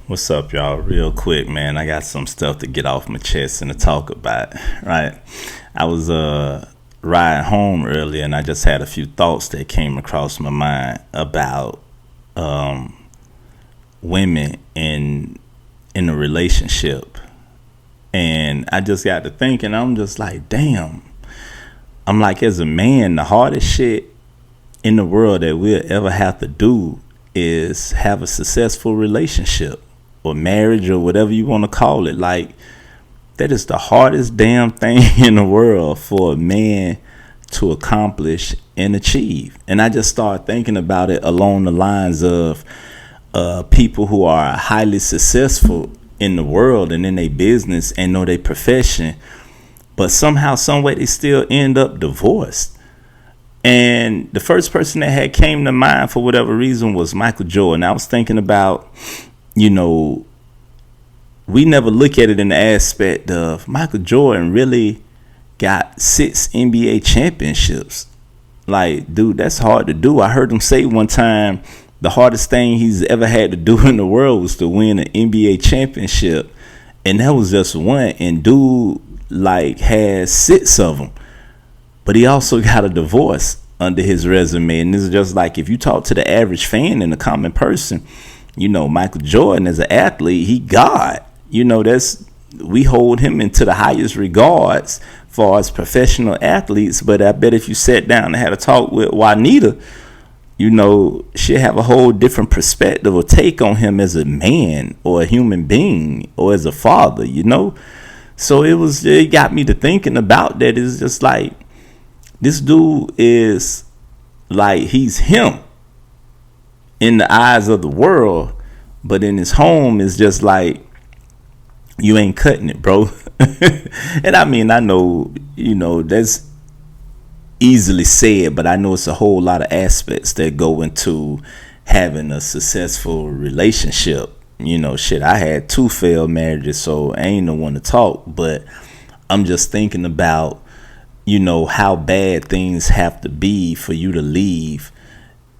What's up, y'all? Real quick, man. I got some stuff to get off my chest and to talk about. Right. I was riding home earlier, and I just had a few thoughts that came across my mind about um, women in a relationship, and I just got to thinking. I'm just like, damn. I'm like, as a man, the hardest shit in the world that we'll ever have to do is have a successful relationship or marriage or whatever you want to call it. Like, that is the hardest damn thing in the world for a man to accomplish and achieve. And I just started thinking about it along the lines of people who are highly successful in the world and in their business and know their profession, but somehow, some way, they still end up divorced. And the first person that had came to mind for whatever reason was Michael Jordan. I was thinking about, you know, we never look at it in the aspect of Michael Jordan really got 6 NBA championships. Like, dude, that's hard to do. I heard him say one time the hardest thing he's ever had to do in the world was to win an NBA championship. And that was just one. And dude, like, has 6 of them. But he also got a divorce under his resume. And this is just like, if you talk to the average fan and the common person, you know, Michael Jordan as an athlete, he God. You know, we hold him into the highest regards for as professional athletes. But I bet if you sat down and had a talk with Juanita, you know, she'll have a whole different perspective or take on him as a man or a human being or as a father, you know. So it got me to thinking about that. It's just like, this dude is like, he's him in the eyes of the world, but in his home is just like, you ain't cutting it, bro. And I mean, I know, you know, that's easily said, but I know it's a whole lot of aspects that go into having a successful relationship. You know, shit, I had 2 failed marriages, so I ain't no one to talk, but I'm just thinking about, you know, how bad things have to be for you to leave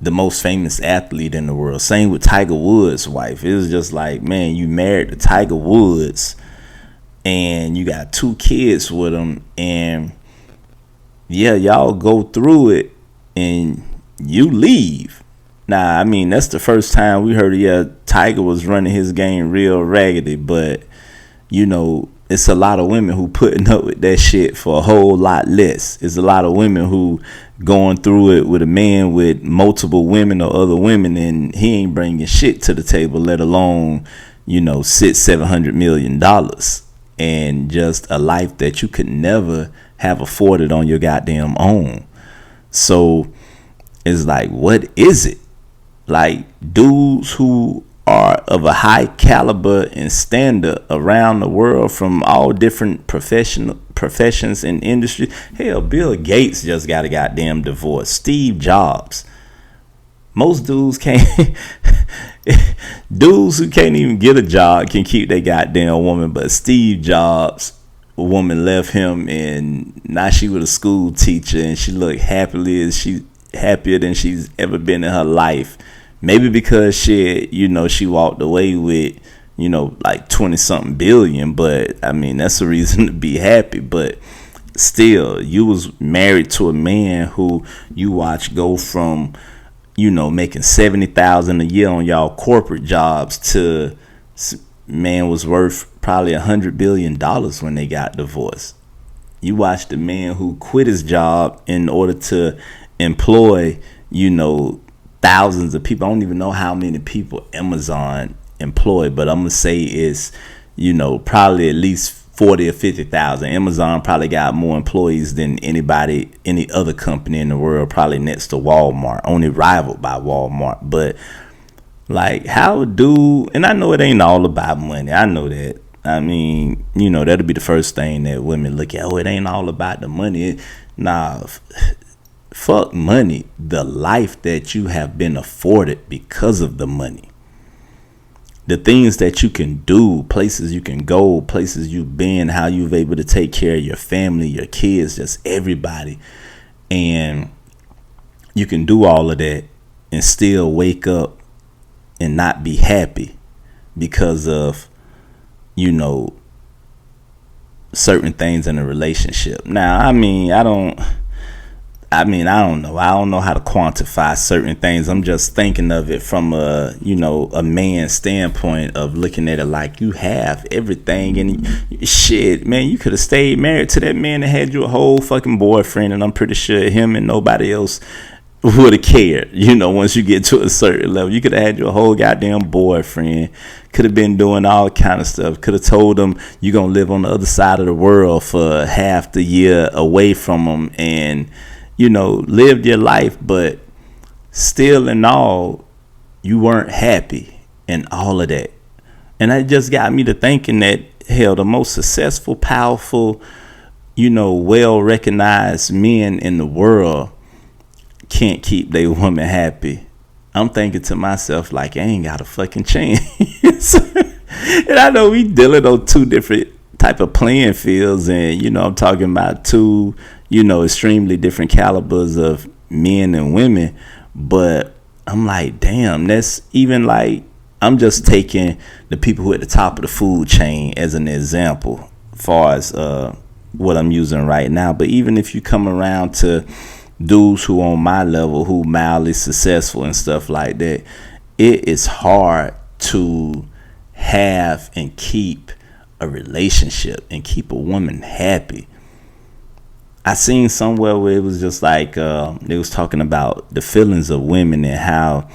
the most famous athlete in the world. Same with Tiger Woods' wife. It was just like, man, you married to Tiger Woods and you got 2 kids with him, and yeah, y'all go through it and you leave. Now, I mean, that's the first time we heard, yeah, Tiger was running his game real raggedy, but, you know, it's a lot of women who putting up with that shit for a whole lot less. It's a lot of women who going through it with a man with multiple women or other women, and he ain't bringing shit to the table, let alone, you know, $600-700 million and just a life that you could never have afforded on your goddamn own. So it's like, what is it? Like, dudes who are of a high caliber and standard around the world from all different professions and industries. Hell, Bill Gates just got a goddamn divorce. Steve Jobs. Most dudes can't. Dudes who can't even get a job can keep their goddamn woman, but Steve Jobs, a woman left him, and now she was a school teacher, and she looked happier than she's ever been in her life. Maybe because she walked away with, you know, like 20 something billion, but I mean, that's a reason to be happy. But still, you was married to a man who you watch go from, you know, making 70,000 a year on y'all corporate jobs to man was worth probably $100 billion when they got divorced. You watch the man who quit his job in order to employ, you know, thousands of people. I don't even know how many people Amazon employed, but I'm gonna say it's, you know, probably at least 40 or 50,000. Amazon probably got more employees than any other company in the world, probably next to Walmart, only rivaled by Walmart. But like, how do, and I know it ain't all about money. I know that. I mean, you know, that'll be the first thing that women look at. Oh, it ain't all about the money. Nah, fuck money. The life that you have been afforded because of the money. The things that you can do, places you can go, places you've been, how you've able to take care of your family, your kids, just everybody. And you can do all of that and still wake up and not be happy because of, you know, certain things in a relationship. Now, I don't know. I don't know how to quantify certain things. I'm just thinking of it from a man's standpoint of looking at it like you have everything and shit, man, you could have stayed married to that man and had you a whole fucking boyfriend, and I'm pretty sure him and nobody else would have cared. Once you get to a certain level, you could have had your whole goddamn boyfriend, could have been doing all kind of stuff, could have told them you're gonna live on the other side of the world for half the year away from them, and lived your life, but still in all, you weren't happy and all of that. And that just got me to thinking that, hell, the most successful, powerful, well-recognized men in the world can't keep their woman happy. I'm thinking to myself, like, I ain't got a fucking chance. And I know we dealing on two different type of playing fields, and I'm talking about two extremely different calibers of men and women, but I'm like, damn, that's even like, I'm just taking the people who are at the top of the food chain as an example as far as what I'm using right now. But even if you come around to dudes who on my level, who mildly successful and stuff like that, it is hard to have and keep a relationship and keep a woman happy. I seen somewhere where it was just like they was talking about the feelings of women and how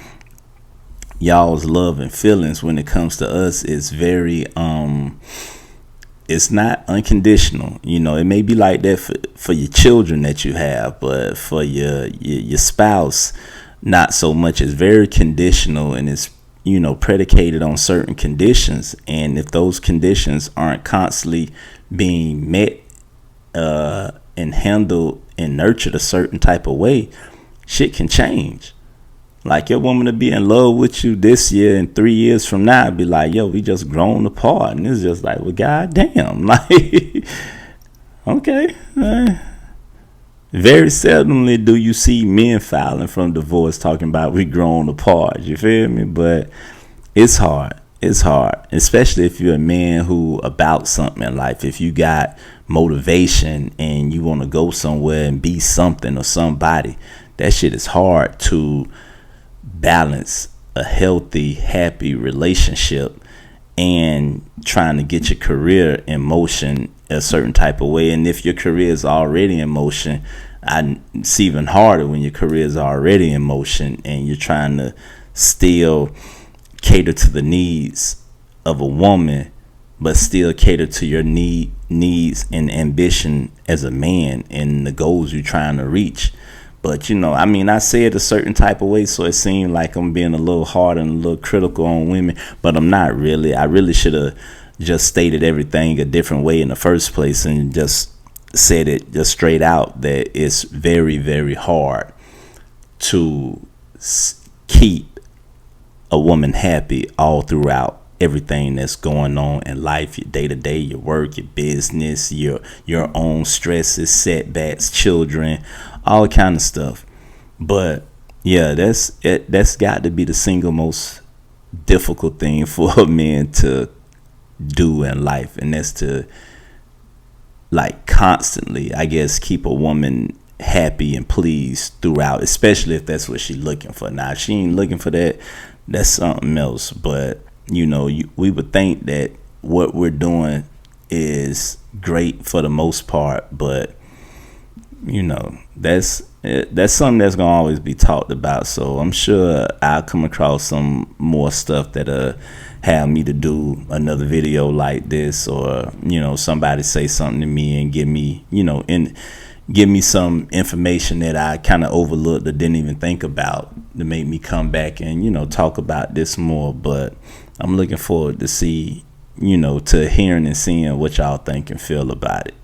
y'all's love and feelings when it comes to us is very it's not unconditional. It may be like that for your children that you have, but for your spouse, not so much. It's very conditional, and it's predicated on certain conditions, and if those conditions aren't constantly being met and handled and nurtured a certain type of way, shit can change. Like, your woman to be in love with you this year, and 3 years from now be like, yo, we just grown apart, and it's just like, well, goddamn, like, okay. Very seldomly do you see men filing from divorce talking about we grown apart. You feel me? But it's hard. It's hard, especially if you're a man who about something in life. If you got motivation and you want to go somewhere and be something or somebody, that shit is hard to balance a healthy, happy relationship and trying to get your career in motion a certain type of way. And if your career is already in motion, it's even harder when your career is already in motion and you're trying to still cater to the needs of a woman, but still cater to your needs and ambition as a man and the goals you're trying to reach. But I say it a certain type of way, so it seemed like I'm being a little hard and a little critical on women, but I'm not really. I really should have just stated everything a different way in the first place and just said it just straight out that it's very, very hard to keep a woman happy all throughout everything that's going on in life, your day-to-day, your work, your business, your own stresses, setbacks, children, all kind of stuff. But yeah, that's got to be the single most difficult thing for a man to do in life, and that's to, like, constantly, I guess, keep a woman happy and pleased throughout, especially if that's what she's looking for. Now, if she ain't looking for that, that's something else. But we would think that what we're doing is great for the most part, but that's something that's gonna always be talked about. So I'm sure I'll come across some more stuff that have me to do another video like this, or somebody say something to me and give me some information that I kind of overlooked or didn't even think about, to make me come back and talk about this more. But I'm looking forward to to hearing and seeing what y'all think and feel about it.